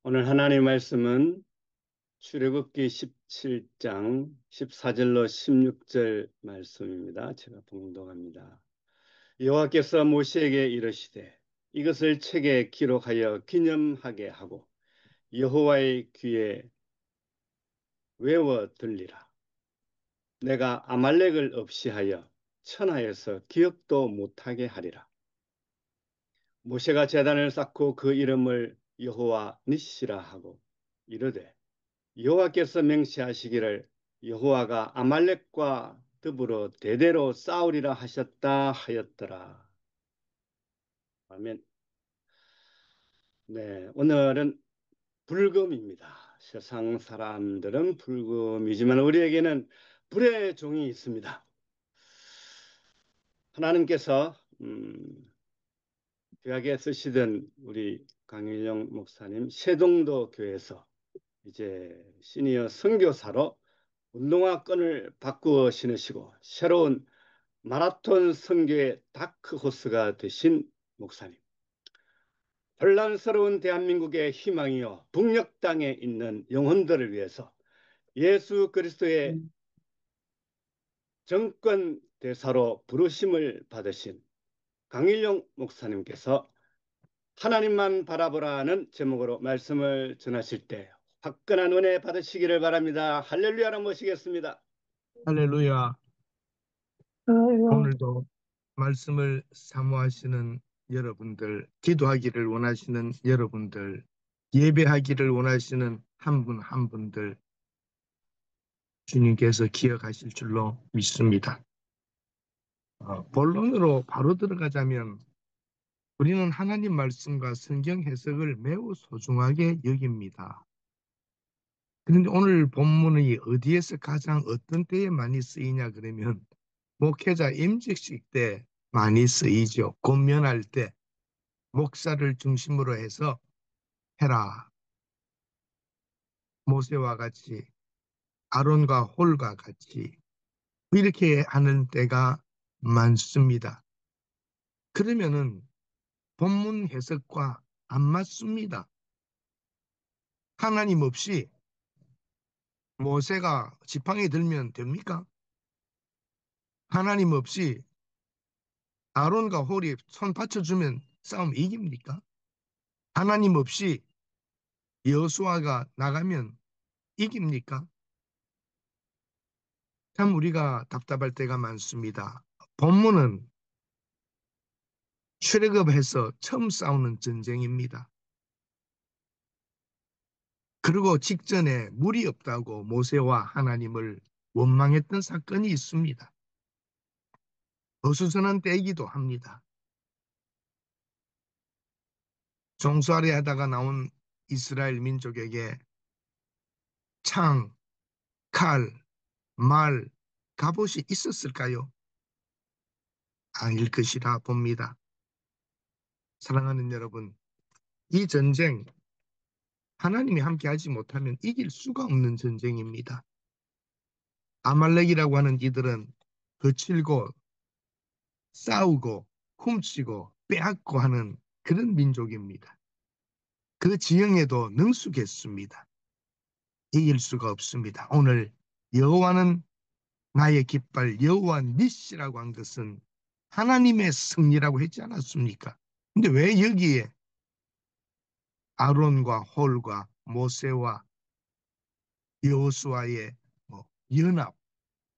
오늘 하나님 말씀은 출애굽기 17장 14절로 16절 말씀입니다. 제가 봉독합니다. 여호와께서 모세에게 이르시되 이것을 책에 기록하여 기념하게 하고 여호와의 귀에 외워 들리라. 내가 아말렉을 없이하여 천하에서 기억도 못하게 하리라. 모세가 제단을 쌓고 그 이름을 여호와 니시라 하고 이르되 여호와께서 맹세하시기를 여호와가 아말렉과 더불어 대대로 싸우리라 하셨다 하였더라. 아멘. 네, 오늘은 불금입니다. 세상 사람들은 불금이지만 우리에게는 불의 종이 있습니다. 하나님께서 귀하게 쓰시던 우리 강일영 목사님 세동도 교회에서 이제 시니어 선교사로 운동화끈을 바꾸어 신으시고 새로운 마라톤 선교의 다크호스가 되신 목사님. 혼란스러운 대한민국의 희망이요. 북녘 땅에 있는 영혼들을 위해서 예수 그리스도의 정권 대사로 부르심을 받으신 강일용 목사님께서 하나님만 바라보라는 제목으로 말씀을 전하실 때 화끈한 은혜 받으시기를 바랍니다. 할렐루야로 모시겠습니다. 할렐루야. 아이고, 오늘도 말씀을 사모하시는 여러분들, 기도하기를 원하시는 여러분들, 예배하기를 원하시는 한 분 한 분들 주님께서 기억하실 줄로 믿습니다. 본론으로 바로 들어가자면 우리는 하나님 말씀과 성경 해석을 매우 소중하게 여깁니다. 그런데 오늘 본문이 어디에서 가장 어떤 때에 많이 쓰이냐 그러면 목회자 임직식 때 많이 쓰이죠. 권면할 때 목사를 중심으로 해서 해라. 모세와 같이 아론과 홀과 같이 이렇게 하는 때가 많습니다. 그러면은 본문 해석과 안 맞습니다. 하나님 없이 모세가 지팡이 들면 됩니까? 하나님 없이 아론과 홀이 손 받쳐주면 싸움 이깁니까? 하나님 없이 여호수아가 나가면 이깁니까? 참 우리가 답답할 때가 많습니다. 본문은 출애굽해서 처음 싸우는 전쟁입니다. 그리고 직전에 물이 없다고 모세와 하나님을 원망했던 사건이 있습니다. 어수선한 때이기도 합니다. 종살이 하다가 나온 이스라엘 민족에게 창, 칼, 말, 갑옷이 있었을까요? 아닐 것이라 봅니다. 사랑하는 여러분, 이 전쟁 하나님이 함께하지 못하면 이길 수가 없는 전쟁입니다. 아말렉이라고 하는 이들은 거칠고 싸우고 훔치고 빼앗고 하는 그런 민족입니다. 그 지형에도 능숙했습니다. 이길 수가 없습니다. 오늘 여호와는 나의 깃발, 여호와 니시라고 한 것은 하나님의 승리라고 했지 않았습니까? 근데 왜 여기에 아론과 홀과 모세와 여호수아의 연합,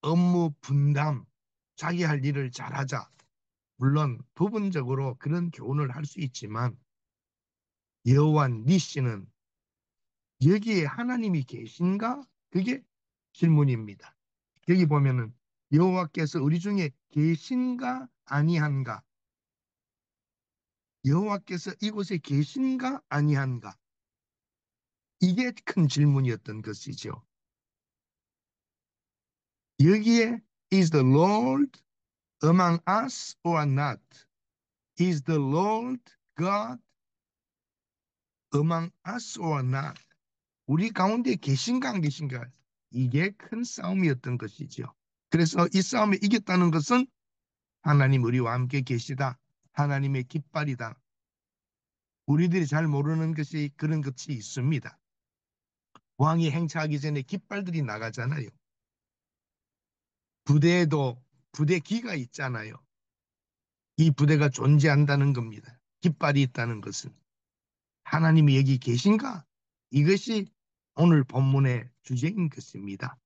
업무 분담, 자기 할 일을 잘하자. 물론 부분적으로 그런 교훈을 할 수 있지만 여호와 니시는 여기에 하나님이 계신가? 그게 질문입니다. 여기 보면은 여호와께서 우리 중에 계신가 아니한가? 여호와께서 이곳에 계신가 아니한가? 이게 큰 질문이었던 것이죠. 여기에 is the Lord among us or not? Is the Lord God among us or not? 우리 가운데 계신가 안 계신가? 이게 큰 싸움이었던 것이죠. 그래서 이 싸움에 이겼다는 것은, '하나님 우리와 함께 계시다. 하나님의 깃발이다. 우리들이 잘 모르는 것이 그런 것이 있습니다. 왕이 행차하기 전에 깃발들이 나가잖아요. 부대에도 부대기가 있잖아요. 이 부대가 존재한다는 겁니다. 깃발이 있다는 것은 하나님이 여기 계신가? 이것이 오늘 본문의 주제인 것입니다.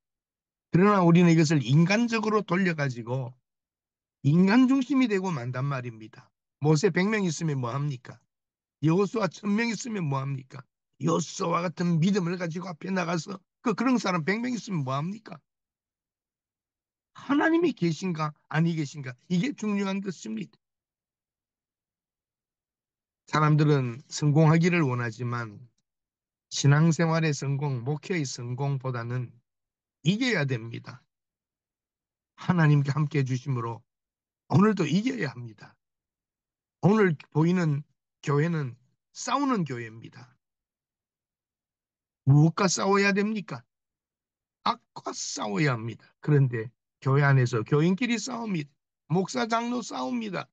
그러나 우리는 이것을 인간적으로 돌려가지고 인간 중심이 되고 만단 말입니다. 모세 100명 있으면 뭐합니까? 여호수아 1000명 있으면 뭐합니까? 여호수아와 같은 믿음을 가지고 앞에 나가서 그런 사람 100명 있으면 뭐합니까? 하나님이 계신가 아니 계신가 이게 중요한 것입니다. 사람들은 성공하기를 원하지만 신앙생활의 성공, 목회의 성공보다는 이겨야 됩니다. 하나님께 함께 해주심으로 오늘도 이겨야 합니다. 오늘 보이는 교회는 싸우는 교회입니다. 무엇과 싸워야 됩니까? 악과 싸워야 합니다. 그런데 교회 안에서 교인끼리 싸웁니다. 목사 장로 싸웁니다.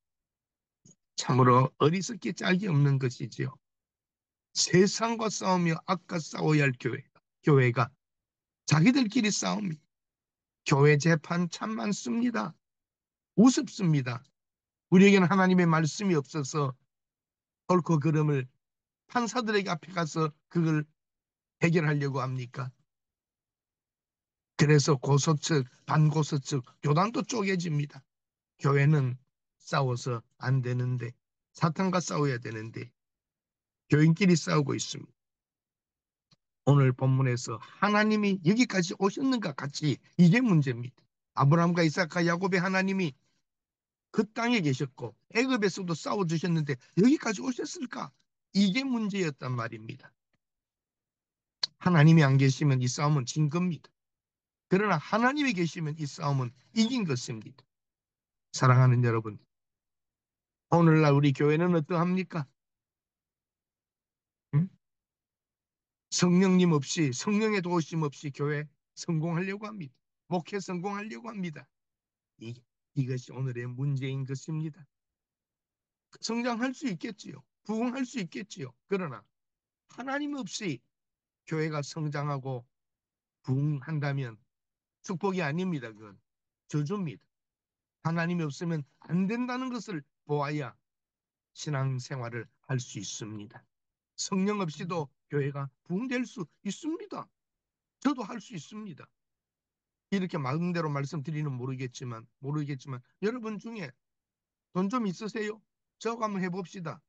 참으로 어리석기 짝이 없는 것이지요. 세상과 싸우며 악과 싸워야 할 교회가 자기들끼리 싸웁니다. 교회 재판 참 많습니다. 우습습니다. 우리에게는 하나님의 말씀이 없어서 옳고 그름을 판사들에게 앞에 가서 그걸 해결하려고 합니까? 그래서 고소 측, 반고소 측, 교단도 쪼개집니다. 교회는 싸워서 안 되는데, 사탄과 싸워야 되는데, 교인끼리 싸우고 있습니다. 오늘 본문에서 하나님이 여기까지 오셨는가 같이 이게 문제입니다. 아브라함과 이삭과 야곱의 하나님이 그 땅에 계셨고 애굽에서도 싸워주셨는데 여기까지 오셨을까? 이게 문제였단 말입니다. 하나님이 안 계시면 이 싸움은 진 겁니다. 그러나 하나님이 계시면 이 싸움은 이긴 것입니다. 사랑하는 여러분, 오늘날 우리 교회는 어떠합니까? 응? 성령님 없이 성령의 도우심 없이 교회 성공하려고 합니다. 목회 성공하려고 합니다. 이것이 오늘의 문제인 것입니다. 성장할 수 있겠지요. 부흥할 수 있겠지요. 그러나 하나님 없이 교회가 성장하고 부흥한다면 축복이 아닙니다. 그건 저주입니다. 하나님이 없으면 안 된다는 것을 보아야 신앙생활을 할 수 있습니다. 성령 없이도 교회가 부흥될 수 있습니다. 저도 할 수 있습니다. 이렇게 마음대로 말씀드리는 모르겠지만 여러분 중에 돈 좀 있으세요? 저거 한번 해봅시다.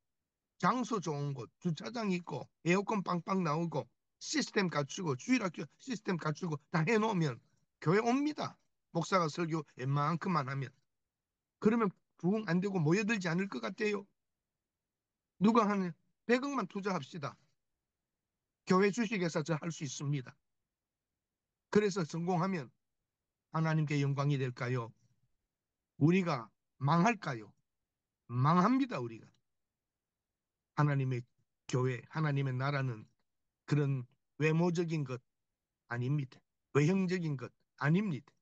장소 좋은 곳, 주차장 있고 에어컨 빵빵 나오고 시스템 갖추고 주일학교 시스템 갖추고 다 해놓으면 교회 옵니다. 목사가 설교 웬만큼만 하면. 그러면 부흥 안 되고 모여들지 않을 것 같아요. 누가 한 100억만 투자합시다. 교회 주식회사 저 할 수 있습니다. 그래서 성공하면 하나님께 영광이 될까요? 우리가 망할까요? 망합니다. 우리가. 하나님의 교회, 하나님의 나라는 그런 외모적인 것 아닙니다. 외형적인 것 아닙니다.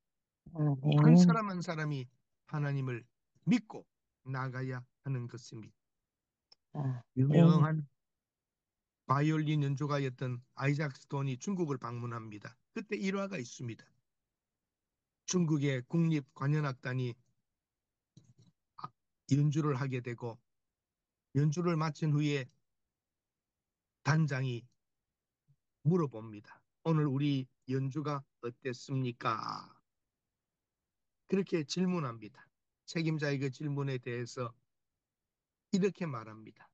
한 아멘. 사람 한 사람이 하나님을 믿고 나가야 하는 것입니다. 아멘. 유명한 바이올린 연주가였던 아이작 스톤이 중국을 방문합니다. 그때 일화가 있습니다. 중국의 국립관현악단이 연주를 하게 되고 연주를 마친 후에 단장이 물어봅니다. 오늘 우리 연주가 어땠습니까? 그렇게 질문합니다. 책임자의 그 질문에 대해서 이렇게 말합니다.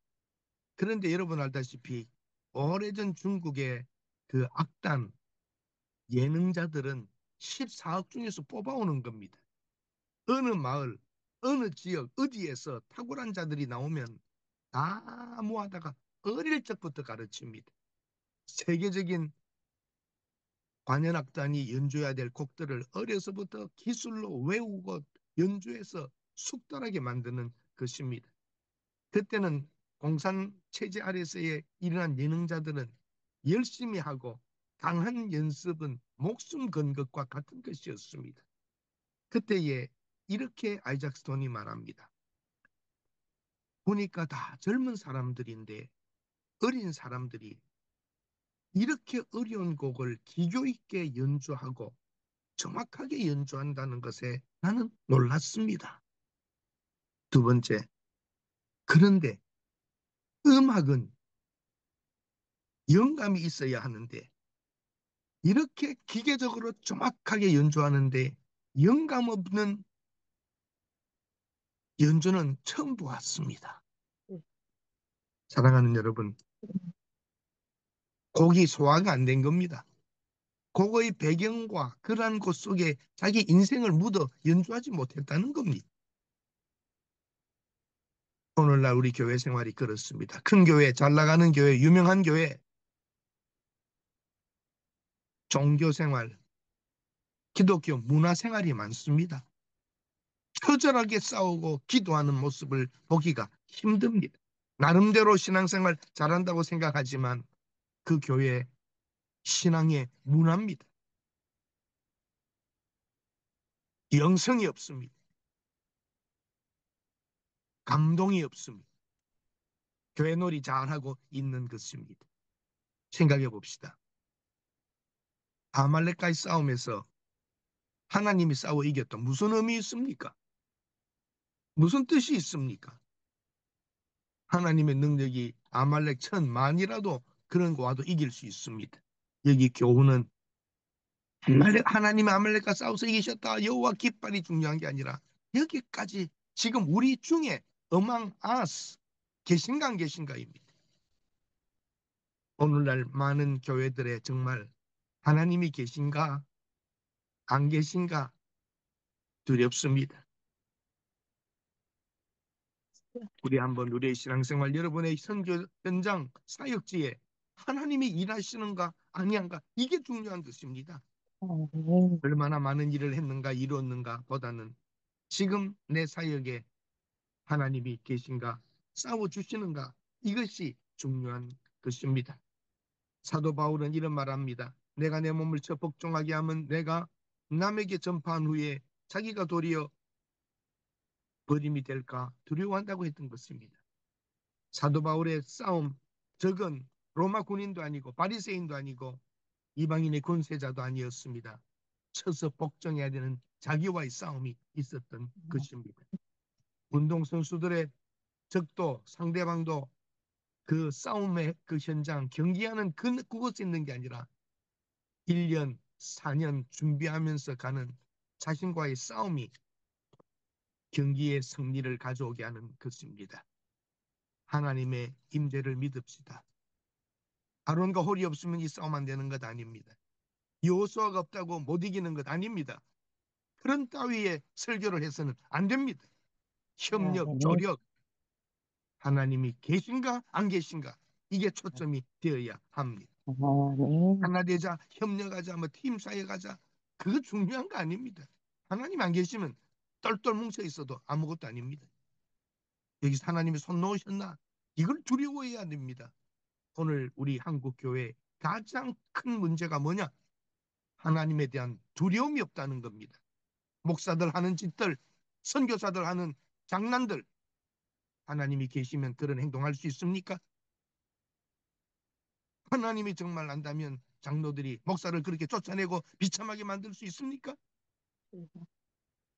그런데 여러분 알다시피 오래전 중국의 그 악단 예능자들은 14억 중에서 뽑아오는 겁니다. 어느 마을, 어느 지역, 어디에서 탁월한 자들이 나오면 다 모아다가 어릴 적부터 가르칩니다. 세계적인 관현악단이 연주해야 될 곡들을 어려서부터 기술로 외우고 연주해서 숙달하게 만드는 것입니다. 그때는 공산 체제 아래서의 일어난 예능자들은 열심히 하고 강한 연습은 목숨 건 것과 같은 것이었습니다. 그때에 이렇게 아이작 스톤이 말합니다. 보니까 다 젊은 사람들인데 어린 사람들이 이렇게 어려운 곡을 기교 있게 연주하고 정확하게 연주한다는 것에 나는 놀랐습니다. 두 번째, 그런데 음악은 영감이 있어야 하는데 이렇게 기계적으로 정확하게 연주하는데 영감 없는 연주는 처음 보았습니다. 사랑하는 여러분, 곡이 소화가 안 된 겁니다. 곡의 배경과 그러한 곳 속에 자기 인생을 묻어 연주하지 못했다는 겁니다. 오늘날 우리 교회 생활이 그렇습니다. 큰 교회, 잘 나가는 교회, 유명한 교회, 종교 생활, 기독교 문화 생활이 많습니다. 처절하게 싸우고 기도하는 모습을 보기가 힘듭니다. 나름대로 신앙생활 잘한다고 생각하지만 그 교회 신앙의 문화입니다. 영성이 없습니다. 감동이 없습니다. 교회 놀이 잘하고 있는 것입니다. 생각해 봅시다. 아말렉과의 싸움에서 하나님이 싸워 이겼다. 무슨 의미 있습니까? 무슨 뜻이 있습니까? 하나님의 능력이 아말렉 천만이라도 그런 거 와도 이길 수 있습니다. 여기 교훈은 하나님의 아말렉과 싸워서 이기셨다. 여호와 깃발이 중요한 게 아니라 여기까지 지금 우리 중에 among us 계신가 안 계신가입니다. 오늘날 많은 교회들에 정말 하나님이 계신가 안 계신가 두렵습니다. 우리 한번 우리의 신앙생활 여러분의 선교 현장 사역지에 하나님이 일하시는가 아니한가 이게 중요한 것입니다. 얼마나 많은 일을 했는가 이루었는가 보다는 지금 내 사역에 하나님이 계신가 싸워주시는가 이것이 중요한 것입니다. 사도 바울은 이런 말합니다. 내가 내 몸을 쳐 복종하게 하면 내가 남에게 전파한 후에 자기가 도리어 버림이 될까 두려워한다고 했던 것입니다. 사도 바울의 싸움 적은 로마 군인도 아니고 바리새인도 아니고 이방인의 권세자도 아니었습니다. 쳐서 복종해야 되는 자기와의 싸움이 있었던 것입니다. 운동선수들의 적도 상대방도 그 싸움의 그 현장 경기하는 그곳에 있는 게 아니라 1년, 4년 준비하면서 가는 자신과의 싸움이 경기의 승리를 가져오게 하는 것입니다. 하나님의 임재를 믿읍시다. 아론과 홀이 없으면 이 싸움 안 되는 것 아닙니다. 여호수아가 없다고 못 이기는 것 아닙니다. 그런 따위의 설교를 해서는 안 됩니다. 협력, 조력, 하나님이 계신가 안 계신가 이게 초점이 되어야 합니다. 하나 되자, 협력하자, 뭐 팀 사역하자 그거 중요한 거 아닙니다. 하나님 안 계시면 똘똘 뭉쳐 있어도 아무것도 아닙니다. 여기서 하나님이 손 놓으셨나? 이걸 두려워해야 됩니다. 오늘 우리 한국 교회 가장 큰 문제가 뭐냐? 하나님에 대한 두려움이 없다는 겁니다. 목사들 하는 짓들, 선교사들 하는 장난들, 하나님이 계시면 그런 행동할 수 있습니까? 하나님이 정말 안다면 장로들이 목사를 그렇게 쫓아내고 비참하게 만들 수 있습니까?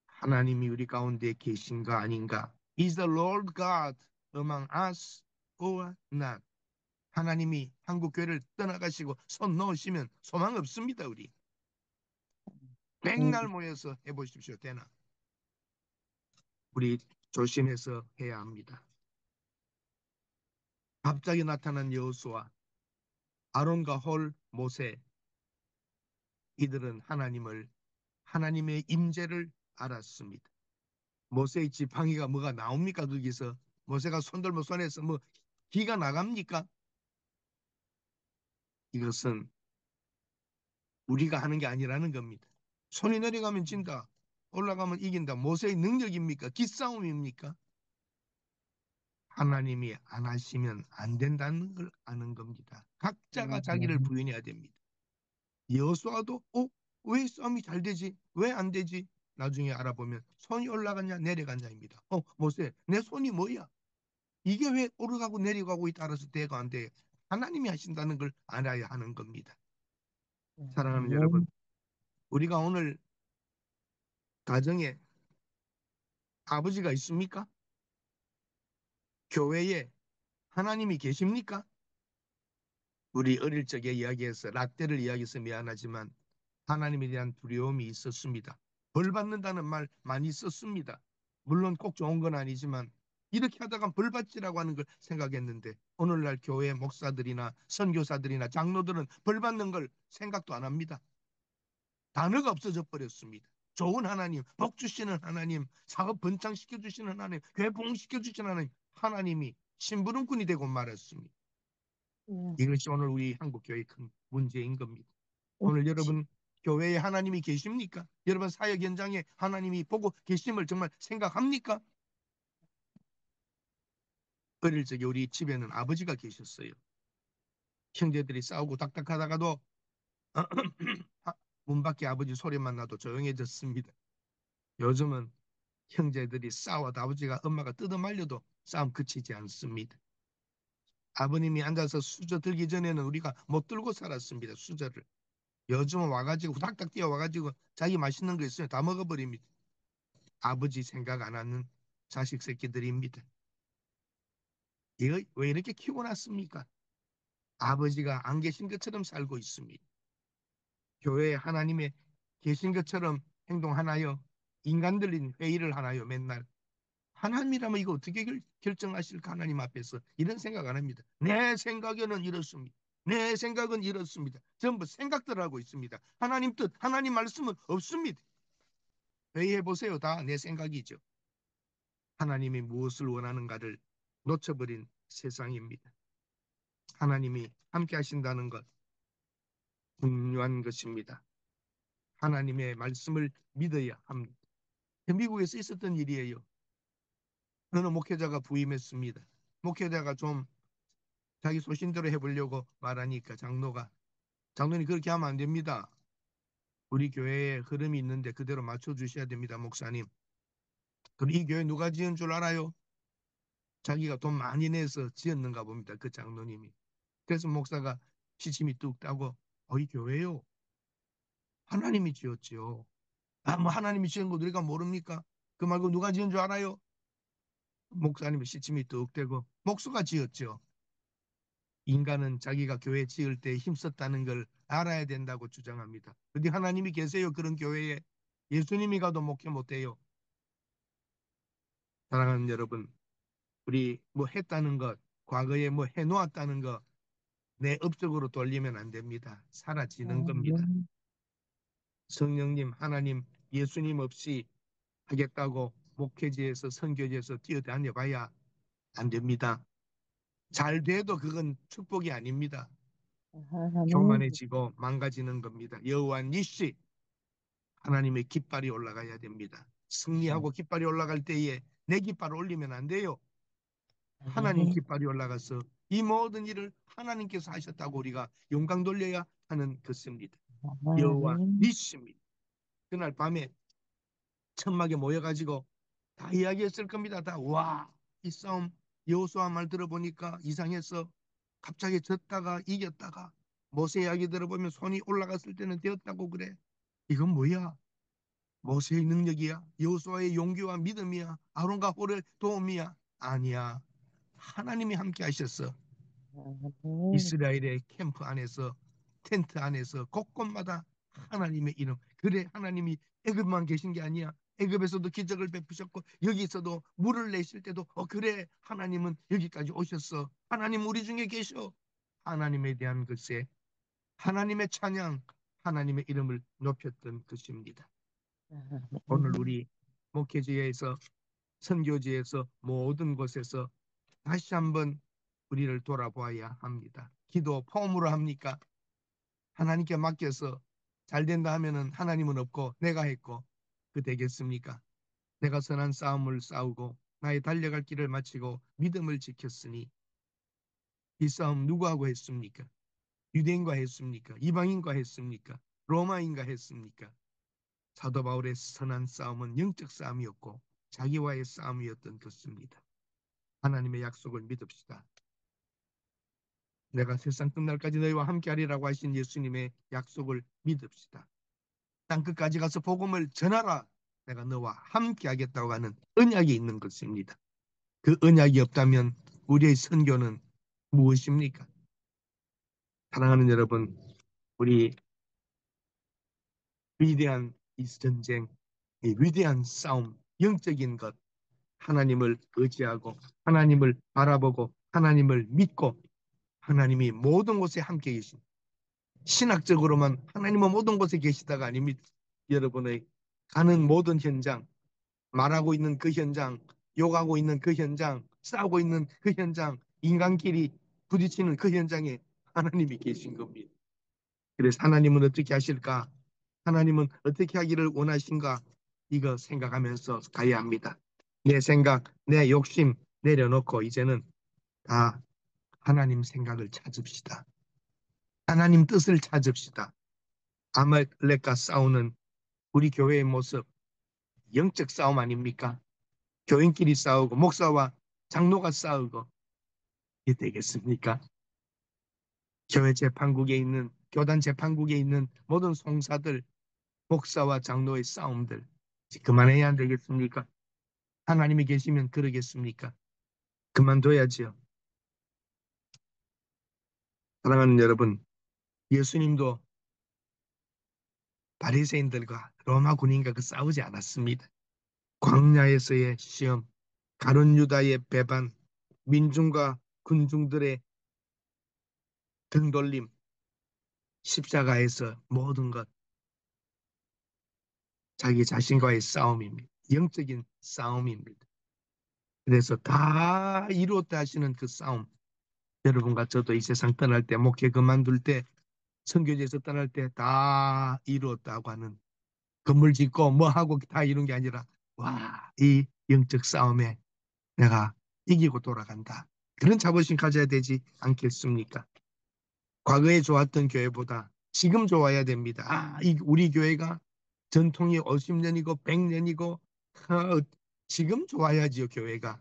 하나님이 우리 가운데 계신가 아닌가? Is the Lord God among us or not? 하나님이 한국 교회를 떠나가시고 손 넣으시면 소망 없습니다. 우리 백날 모여서 해보십시오. 되나? 우리 조심해서 해야 합니다. 갑자기 나타난 여호수아, 아론과 홀, 모세 이들은 하나님의 임재를 알았습니다. 모세의 지팡이가 뭐가 나옵니까? 거기서 모세가 손들면 손에서 뭐 기가 나갑니까? 이것은 우리가 하는 게 아니라는 겁니다. 손이 내려가면 진다. 올라가면 이긴다. 모세의 능력입니까? 기싸움입니까? 하나님이 안 하시면 안 된다는 걸 아는 겁니다. 각자가 자기를 부인해야 됩니다. 여호수아도 왜 싸움이 잘 되지? 왜 안 되지? 나중에 알아보면 손이 올라갔냐 내려갔냐입니다. 모세 내 손이 뭐야? 이게 왜 오르가고 내려가고 있다 알아서 대가 안 돼? 하나님이 하신다는 걸 알아야 하는 겁니다. 네. 사랑하는 아멘. 여러분, 우리가 오늘 가정에 아버지가 있습니까? 교회에 하나님이 계십니까? 우리 어릴 적에 이야기해서 라떼를 이야기해서 미안하지만 하나님에 대한 두려움이 있었습니다. 벌 받는다는 말 많이 썼습니다. 물론 꼭 좋은 건 아니지만 이렇게 하다가 벌 받지라고 하는 걸 생각했는데 오늘날 교회 목사들이나 선교사들이나 장로들은 벌 받는 걸 생각도 안 합니다. 단어가 없어져 버렸습니다. 좋은 하나님, 복 주시는 하나님, 사업 번창시켜 주시는 하나님, 교회 봉시켜 주시는 하나님, 하나님이 심부름꾼이 되고 말았습니다. 네. 이것이 오늘 우리 한국 교회의 큰 문제인 겁니다. 오늘 여러분 교회에 하나님이 계십니까? 여러분 사역 현장에 하나님이 보고 계심을 정말 생각합니까? 어릴 적에 우리 집에는 아버지가 계셨어요. 형제들이 싸우고 딱딱하다가도 문 밖에 아버지 소리만 나도 조용해졌습니다. 요즘은 형제들이 싸워도 아버지가 엄마가 뜯어 말려도 싸움 그치지 않습니다. 아버님이 앉아서 수저 들기 전에는 우리가 못 들고 살았습니다. 수저를. 요즘은 와가지고 후닥닥 뛰어와가지고 자기 맛있는 거 있으면 다 먹어버립니다. 아버지 생각 안 하는 자식 새끼들입니다. 이거 왜 이렇게 키워 놨습니까? 아버지가 안 계신 것처럼 살고 있습니다. 교회에 하나님의 계신 것처럼 행동하나요? 인간들인 회의를 하나요? 맨날. 하나님이라면 이거 어떻게 결정하실까? 하나님 앞에서 이런 생각 안 합니다. 내 생각에는 이렇습니다. 내 생각은 이렇습니다. 전부 생각들 하고 있습니다. 하나님 뜻, 하나님 말씀은 없습니다. 회의해 보세요. 다 내 생각이죠. 하나님이 무엇을 원하는가를 놓쳐버린 세상입니다. 하나님이 함께 하신다는 것 중요한 것입니다. 하나님의 말씀을 믿어야 합니다. 미국에서 있었던 일이에요. 어느 목회자가 부임했습니다. 목회자가 좀 자기 소신대로 해보려고 말하니까 장로님 그렇게 하면 안 됩니다. 우리 교회에 흐름이 있는데 그대로 맞춰주셔야 됩니다. 목사님. 그럼 이 교회 누가 지은 줄 알아요? 자기가 돈 많이 내서 지었는가 봅니다. 그 장로님이. 그래서 목사가 시침이 뚝 따고 이 교회요. 하나님이 지었지요. 뭐 하나님이 지은 거 우리가 모릅니까? 그 말고 누가 지은 줄 알아요? 목사님의 시침이 뚝 떼고 목수가 지었죠. 인간은 자기가 교회 지을 때 힘썼다는 걸 알아야 된다고 주장합니다. 어디 하나님이 계세요? 그런 교회에 예수님이 가도 목회 못해요. 사랑하는 여러분, 우리 뭐 했다는 것, 과거에 뭐 해놓았다는 것, 내 업적으로 돌리면 안 됩니다. 사라지는 겁니다. 아멘. 성령님, 하나님, 예수님 없이 하겠다고 목회지에서 선교지에서 뛰어다녀 봐야 안 됩니다. 잘 돼도 그건 축복이 아닙니다. 아멘. 교만해지고 망가지는 겁니다. 여호와 니시 하나님의 깃발이 올라가야 됩니다. 승리하고 깃발이 올라갈 때에 내 깃발을 올리면 안 돼요. 하나님 아멘. 깃발이 올라가서 이 모든 일을 하나님께서 하셨다고 우리가 영광 돌려야 하는 것입니다. 여호와 아멘. 니시입니다. 그날 밤에 천막에 모여가지고 다 이야기했을 겁니다. 다 와, 이 싸움 여호수아 말 들어보니까 이상해서 갑자기 졌다가 이겼다가 모세 이야기 들어보면 손이 올라갔을 때는 되었다고 그래. 이건 뭐야? 모세의 능력이야? 여호수아의 용기와 믿음이야? 아론과 홀의 도움이야? 아니야. 하나님이 함께 하셨어. 아멘. 이스라엘의 캠프 안에서 텐트 안에서 곳곳마다 하나님의 이름. 그래 하나님이 애굽만 계신 게 아니야. 애굽에서도 기적을 베푸셨고 여기서도 물을 내실 때도 그래 하나님은 여기까지 오셨어. 하나님 우리 중에 계셔. 하나님에 대한 글쎄 하나님의 찬양 하나님의 이름을 높였던 것입니다. 오늘 아멘. 우리 목회지에서 선교지에서 모든 곳에서 다시 한번 우리를 돌아보아야 합니다. 기도 폼으로 합니까? 하나님께 맡겨서 잘 된다 하면은 하나님은 없고 내가 했고 그 되겠습니까? 내가 선한 싸움을 싸우고 나의 달려갈 길을 마치고 믿음을 지켰으니 이 싸움 누구하고 했습니까? 유대인과 했습니까? 이방인과 했습니까? 로마인과 했습니까? 사도 바울의 선한 싸움은 영적 싸움이었고 자기와의 싸움이었던 것입니다. 하나님의 약속을 믿읍시다. 내가 세상 끝날까지 너희와 함께하리라고 하신 예수님의 약속을 믿읍시다. 땅끝까지 가서 복음을 전하라. 내가 너와 함께하겠다고 하는 언약이 있는 것입니다. 그 언약이 없다면 우리의 선교는 무엇입니까? 사랑하는 여러분, 우리 위대한 이 전쟁, 이 위대한 싸움, 영적인 것, 하나님을 의지하고 하나님을 바라보고 하나님을 믿고 하나님이 모든 곳에 함께 계신, 신학적으로만 하나님은 모든 곳에 계시다가 아닙니다. 여러분의 가는 모든 현장, 말하고 있는 그 현장, 욕하고 있는 그 현장, 싸우고 있는 그 현장, 인간끼리 부딪히는 그 현장에 하나님이 계신 겁니다. 그래서 하나님은 어떻게 하실까? 하나님은 어떻게 하기를 원하신가? 이거 생각하면서 가야 합니다. 내 생각, 내 욕심 내려놓고 이제는 다 하나님 생각을 찾읍시다. 하나님 뜻을 찾읍시다. 아말렉과 싸우는 우리 교회의 모습, 영적 싸움 아닙니까? 교인끼리 싸우고 목사와 장로가 싸우고 이게 되겠습니까? 교회 재판국에 있는, 교단 재판국에 있는 모든 송사들, 목사와 장로의 싸움들 그만해야 안 되겠습니까? 하나님이 계시면 그러겠습니까? 그만둬야지요. 사랑하는 여러분, 예수님도 바리새인들과 로마 군인과 싸우지 않았습니다. 광야에서의 시험, 가룟 유다의 배반, 민중과 군중들의 등돌림, 십자가에서 모든 것 자기 자신과의 싸움입니다. 영적인 싸움입니다. 그래서 다 이루었다 하시는 그 싸움, 여러분과 저도 이 세상 떠날 때, 목회 그만둘 때, 선교지에서 떠날 때 다 이루었다고 하는, 건물 짓고 뭐 하고 다 이룬 게 아니라 와, 이 영적 싸움에 내가 이기고 돌아간다. 그런 자부심 가져야 되지 않겠습니까? 과거에 좋았던 교회보다 지금 좋아야 됩니다. 우리 교회가 전통이 50년이고 100년이고 지금 좋아야지요, 교회가.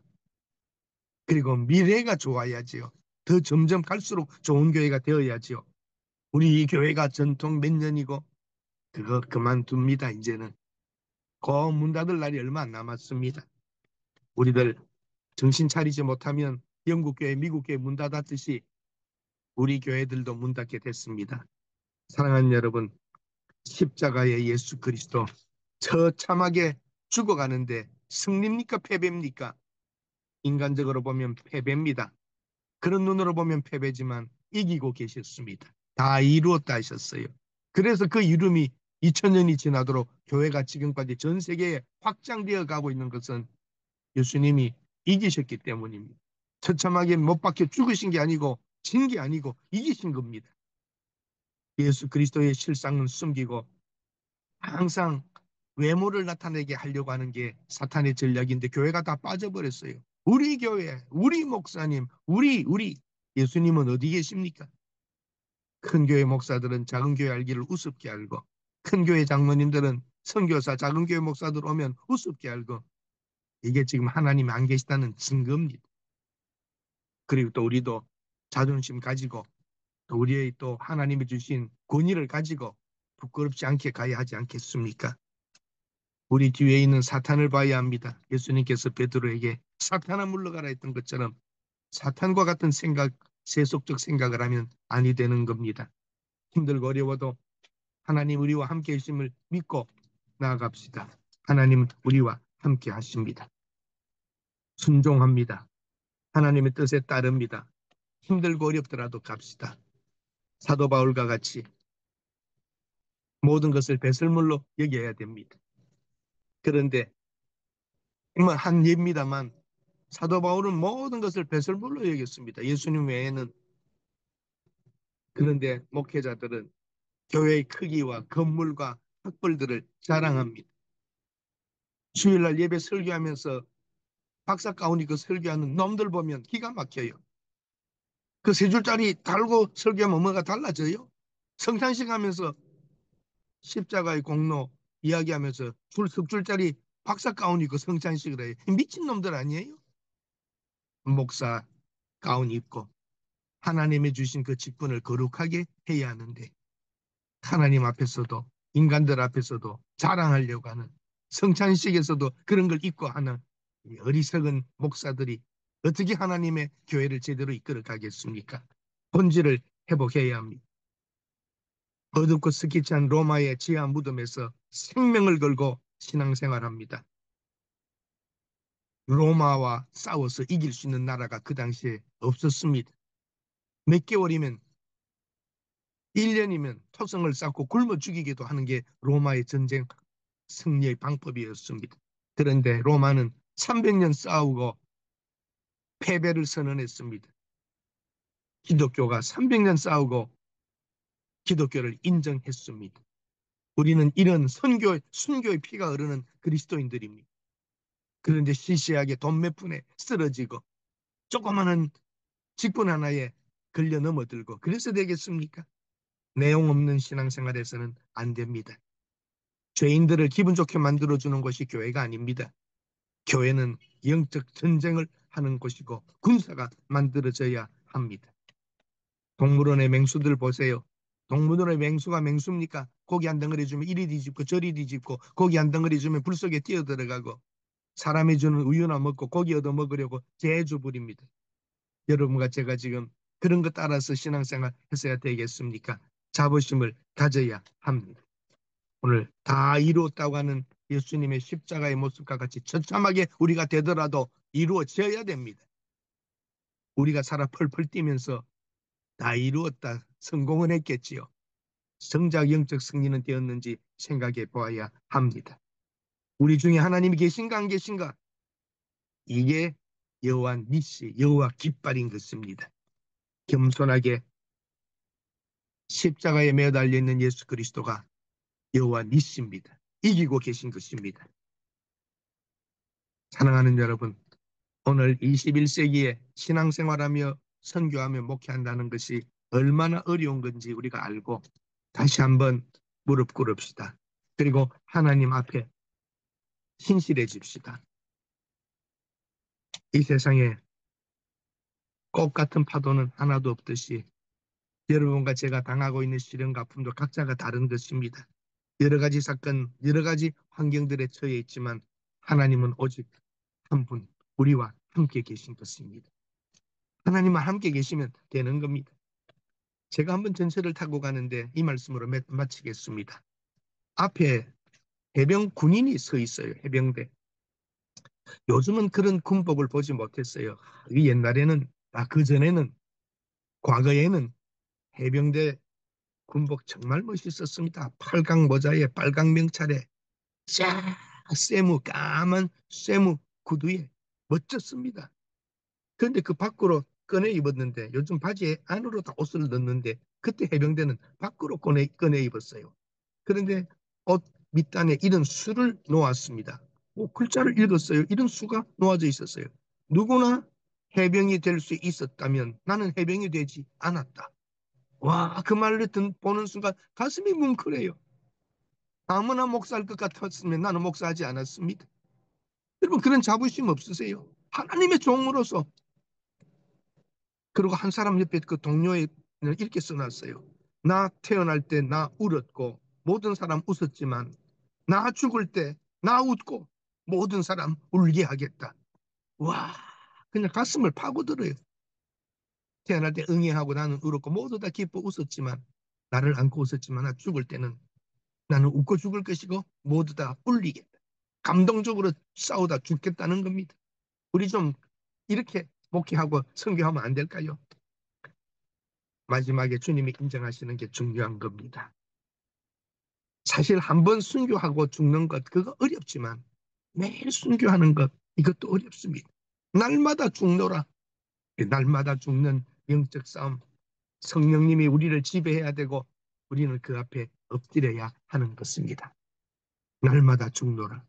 그리고 미래가 좋아야지요. 더 점점 갈수록 좋은 교회가 되어야지요. 우리 이 교회가 전통 몇 년이고 그거 그만둡니다. 이제는 그 문 닫을 날이 얼마 안 남았습니다. 우리들 정신 차리지 못하면 영국 교회, 미국 교회 문 닫았듯이 우리 교회들도 문 닫게 됐습니다. 사랑하는 여러분, 십자가의 예수 그리스도 처참하게 죽어가는데 승리입니까? 패배입니까? 인간적으로 보면 패배입니다. 그런 눈으로 보면 패배지만 이기고 계셨습니다. 다 이루었다 하셨어요. 그래서 그 이름이 2000년이 지나도록 교회가 지금까지 전 세계에 확장되어 가고 있는 것은 예수님이 이기셨기 때문입니다. 처참하게 못 박혀 죽으신 게 아니고 진 게 아니고 이기신 겁니다. 예수 그리스도의 실상은 숨기고 항상 외모를 나타내게 하려고 하는 게 사탄의 전략인데 교회가 다 빠져버렸어요. 우리 교회, 우리 목사님, 우리 예수님은 어디 계십니까? 큰 교회 목사들은 작은 교회 알기를 우습게 알고 큰 교회 장로님들은 선교사 작은 교회 목사들 오면 우습게 알고 이게 지금 하나님이 안 계시다는 증거입니다. 그리고 또 우리도 자존심 가지고 또 우리의 또 하나님이 주신 권위를 가지고 부끄럽지 않게 가야 하지 않겠습니까? 우리 뒤에 있는 사탄을 봐야 합니다. 예수님께서 베드로에게 사탄아 물러가라 했던 것처럼 사탄과 같은 생각, 세속적 생각을 하면 아니 되는 겁니다. 힘들고 어려워도 하나님 우리와 함께 하심을 믿고 나아갑시다. 하나님은 우리와 함께 하십니다. 순종합니다. 하나님의 뜻에 따릅니다. 힘들고 어렵더라도 갑시다. 사도 바울과 같이 모든 것을 배설물로 여겨야 됩니다. 그런데 한 예입니다만 사도 바울은 모든 것을 배설물로 여겼습니다. 예수님 외에는. 그런데 목회자들은 교회의 크기와 건물과 학벌들을 자랑합니다. 주일날 예배 설교하면서 박사 가운 입고 설교하는 놈들 보면 기가 막혀요. 그 세 줄짜리 달고 설교하면 뭐가 달라져요? 성탄식 하면서 십자가의 공로 이야기하면서 석 줄짜리 박사 가운 입고 성탄식을 해요. 미친 놈들 아니에요? 목사 가운 입고 하나님이 주신 그 직분을 거룩하게 해야 하는데 하나님 앞에서도 인간들 앞에서도 자랑하려고 하는 성찬식에서도 그런 걸 입고 하는 이 어리석은 목사들이 어떻게 하나님의 교회를 제대로 이끌어 가겠습니까? 본질을 회복해야 합니다. 어둡고 스키치 한 로마의 지하 무덤에서 생명을 걸고 신앙생활합니다. 로마와 싸워서 이길 수 있는 나라가 그 당시에 없었습니다. 몇 개월이면 1년이면 토성을 쌓고 굶어 죽이기도 하는 게 로마의 전쟁 승리의 방법이었습니다. 그런데 로마는 300년 싸우고 패배를 선언했습니다. 기독교가 300년 싸우고 기독교를 인정했습니다. 우리는 이런 순교의 피가 흐르는 그리스도인들입니다. 그런데 시시하게 돈 몇 푼에 쓰러지고 조그마한 직분 하나에 걸려 넘어들고 그래서 되겠습니까? 내용 없는 신앙생활에서는 안 됩니다. 죄인들을 기분 좋게 만들어주는 것이 교회가 아닙니다. 교회는 영적 전쟁을 하는 곳이고 군사가 만들어져야 합니다. 동물원의 맹수들 보세요. 동물원의 맹수가 맹수입니까? 고기 한 덩어리 주면 이리 뒤집고 저리 뒤집고 고기 한 덩어리 주면 불 속에 뛰어들어가고 사람이 주는 우유나 먹고 고기 얻어 먹으려고 재주 부립니다. 여러분과 제가 지금 그런 것 따라서 신앙생활 했어야 되겠습니까? 자부심을 가져야 합니다. 오늘 다 이루었다고 하는 예수님의 십자가의 모습과 같이 처참하게 우리가 되더라도 이루어져야 됩니다. 우리가 살아 펄펄 뛰면서 다 이루었다, 성공은 했겠지요. 정작 영적 승리는 되었는지 생각해 보아야 합니다. 우리 중에 하나님이 계신가 안 계신가? 이게 여호와 니시, 여호와 깃발인 것입니다. 겸손하게 십자가에 매달려 있는 예수 그리스도가 여호와 니시입니다. 이기고 계신 것입니다. 사랑하는 여러분, 오늘 21세기에 신앙생활하며 선교하며 목회한다는 것이 얼마나 어려운 건지 우리가 알고 다시 한번 무릎 꿇읍시다. 그리고 하나님 앞에 신실해집시다. 이 세상에 꽃 같은 파도는 하나도 없듯이 여러분과 제가 당하고 있는 시련과 아픔도 각자가 다른 것입니다. 여러 가지 사건, 여러 가지 환경들에 처해 있지만 하나님은 오직 한 분, 우리와 함께 계신 것입니다. 하나님과 함께 계시면 되는 겁니다. 제가 한번 전철을 타고 가는데 이 말씀으로 마치겠습니다. 앞에 해병 군인이 서 있어요. 해병대. 요즘은 그런 군복을 보지 못했어요. 옛날에는, 그전에는, 과거에는 해병대 군복 정말 멋있었습니다. 팔각 모자에 빨강 명찰에 쫙 까만 쇠무 구두에 멋졌습니다. 그런데 그 밖으로 꺼내 입었는데 요즘 바지에 안으로 다 옷을 넣는데 그때 해병대는 밖으로 꺼내 입었어요. 그런데 옷 밑단에 이런 수를 놓았습니다. 글자를 읽었어요. 이런 수가 놓아져 있었어요. 누구나 해병이 될 수 있었다면 나는 해병이 되지 않았다. 와, 그 말을 보는 순간 가슴이 뭉클해요. 아무나 목사할 것 같았으면 나는 목사하지 않았습니다. 여러분 그런 자부심 없으세요? 하나님의 종으로서. 그리고 한 사람 옆에 그 동료에 이렇게 써놨어요. 나 태어날 때 나 울었고 모든 사람 웃었지만 나 죽을 때 나 웃고 모든 사람 울게 하겠다. 와, 그냥 가슴을 파고들어요. 태어날 때 응애하고 나는 울었고 모두 다 기뻐 웃었지만 나를 안고 웃었지만 나 죽을 때는 나는 웃고 죽을 것이고 모두 다 울리겠다. 감동적으로 싸우다 죽겠다는 겁니다. 우리 좀 이렇게 목회하고 선교하면 안 될까요? 마지막에 주님이 인정하시는 게 중요한 겁니다. 사실 한 번 순교하고 죽는 것 그거 어렵지만 매일 순교하는 것 이것도 어렵습니다. 날마다 죽노라. 날마다 죽는 영적 싸움. 성령님이 우리를 지배해야 되고 우리는 그 앞에 엎드려야 하는 것입니다. 날마다 죽노라.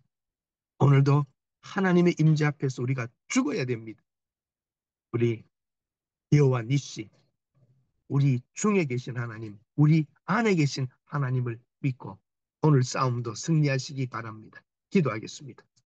오늘도 하나님의 임재 앞에서 우리가 죽어야 됩니다. 우리 여호와 니시, 우리 중에 계신 하나님, 우리 안에 계신 하나님을 믿고 오늘 싸움도 승리하시기 바랍니다. 기도하겠습니다.